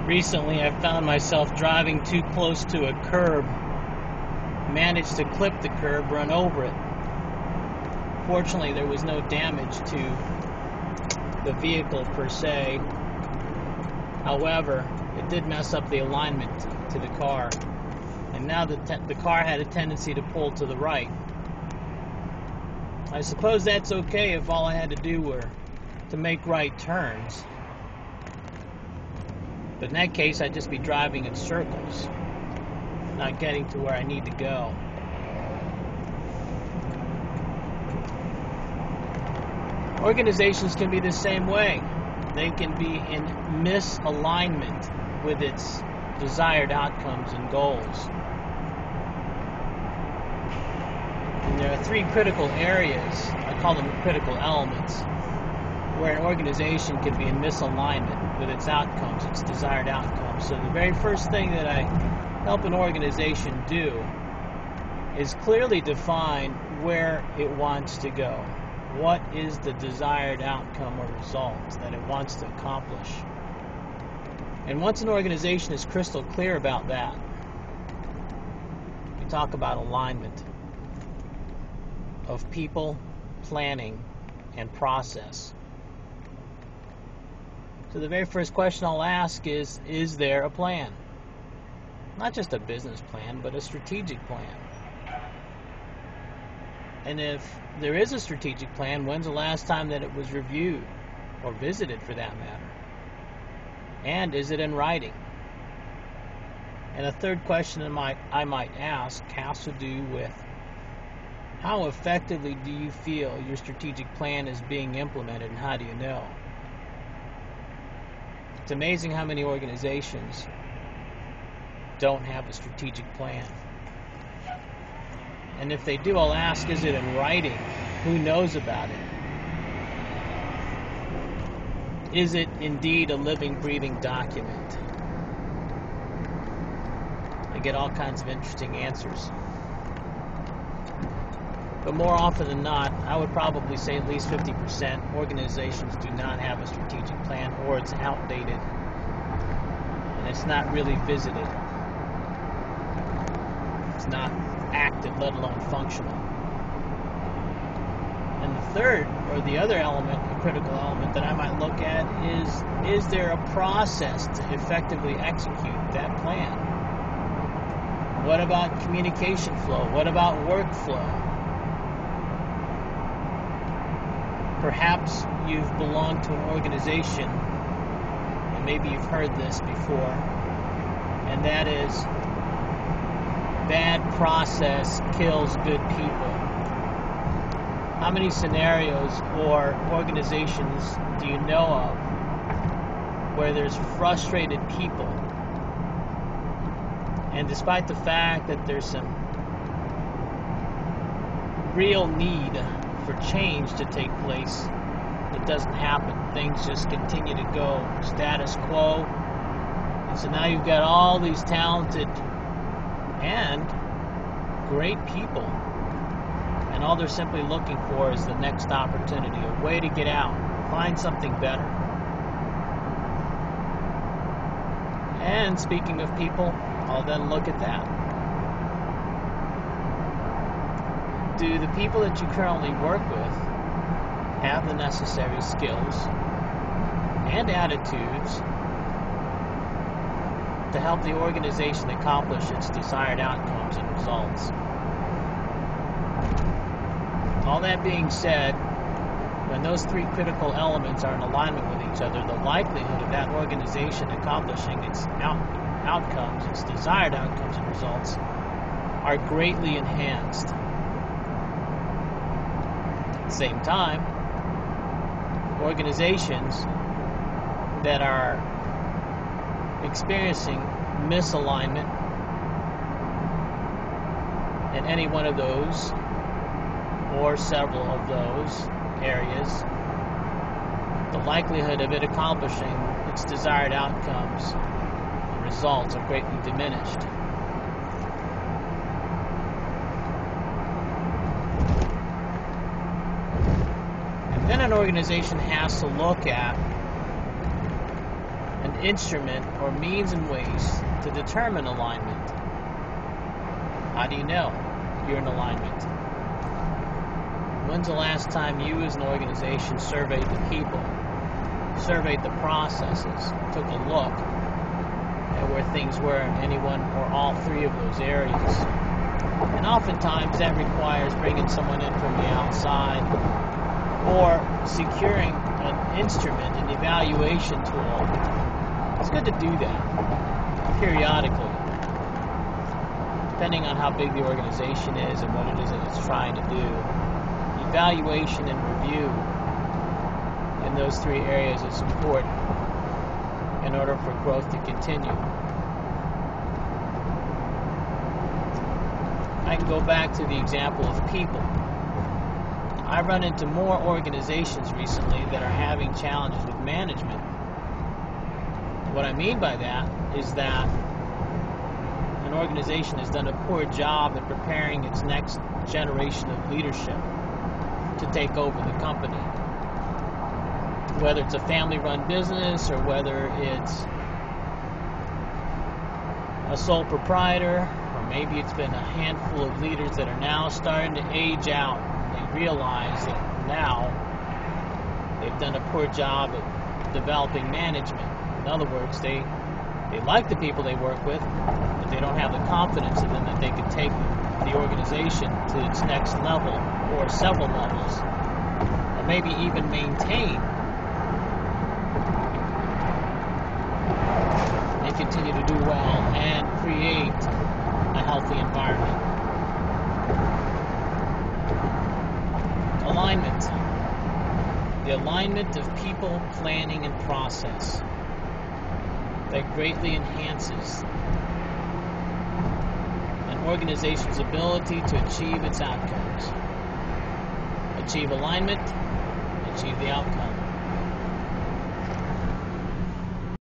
Recently, I found myself driving too close to a curb, managed to clip the curb, run over it. Fortunately, there was no damage to the vehicle per se. However, it did mess up the alignment to the car, and now the car had a tendency to pull to the right. I suppose that's okay if all I had to do were to make right turns. But in that case, I'd just be driving in circles, not getting to where I need to go. Organizations can be the same way. They can be in misalignment with its desired outcomes and goals. And there are three critical areas, I call them critical elements, where an organization can be in misalignment with its outcomes, its desired outcomes. So the very first thing that I help an organization do is clearly define where it wants to go. What is the desired outcome or result that it wants to accomplish? And once an organization is crystal clear about that, we talk about alignment of people, planning, and process. So the very first question I'll ask is there a plan? Not just a business plan, but a strategic plan. And if there is a strategic plan, when's the last time that it was reviewed or visited for that matter? And is it in writing? And a third question I might ask has to do with how effectively do you feel your strategic plan is being implemented, and how do you know? It's amazing how many organizations don't have a strategic plan. And if they do, I'll ask, is it in writing? Who knows about it? Is it indeed a living, breathing document? I get all kinds of interesting answers. But more often than not, I would probably say at least 50% organizations do not have a strategic plan, or it's outdated and it's not really visited. It's not active, let alone functional. And the third, or the other element, a critical element that I might look at is there a process to effectively execute that plan? What about communication flow? What about workflow? Perhaps you've belonged to an organization, and maybe you've heard this before, and that is, bad process kills good people. How many scenarios or organizations do you know of where there's frustrated people, and despite the fact that there's some real need for change to take place, it doesn't happen? Things just continue to go status quo. And so now you've got all these talented and great people, and all they're simply looking for is the next opportunity, a way to get out, find something better. And speaking of people, I'll then look at that. Do the people that you currently work with have the necessary skills and attitudes to help the organization accomplish its desired outcomes and results? All that being said, when those three critical elements are in alignment with each other, the likelihood of that organization accomplishing its outcomes, its desired outcomes and results, are greatly enhanced. At the same time, organizations that are experiencing misalignment in any one of those or several of those areas, the likelihood of it accomplishing its desired outcomes and results are greatly diminished. And then an organization has to look at an instrument or means and ways to determine alignment. How do you know you're in alignment? When's the last time you as an organization surveyed the people, surveyed the processes, took a look at where things were in any one or all three of those areas? And oftentimes that requires bringing someone in from the outside or securing an instrument, an evaluation tool. It's good to do that periodically, depending on how big the organization is and what it is that it's trying to do. Evaluation and review in those three areas is important in order for growth to continue. I can go back to the example of people. I run into more organizations recently that are having challenges with management. What I mean by that is that an organization has done a poor job at preparing its next generation of leadership to take over the company. Whether it's a family-run business or whether it's a sole proprietor, or maybe it's been a handful of leaders that are now starting to age out. They realize that now they've done a poor job at developing management. In other words, they like the people they work with, but they don't have the confidence in them that they can take the organization to its next level or several levels, or maybe even maintain and continue to do well and create a healthy environment. Alignment. The alignment of people, planning, and process that greatly enhances an organization's ability to achieve its outcomes. Achieve alignment, achieve the outcome.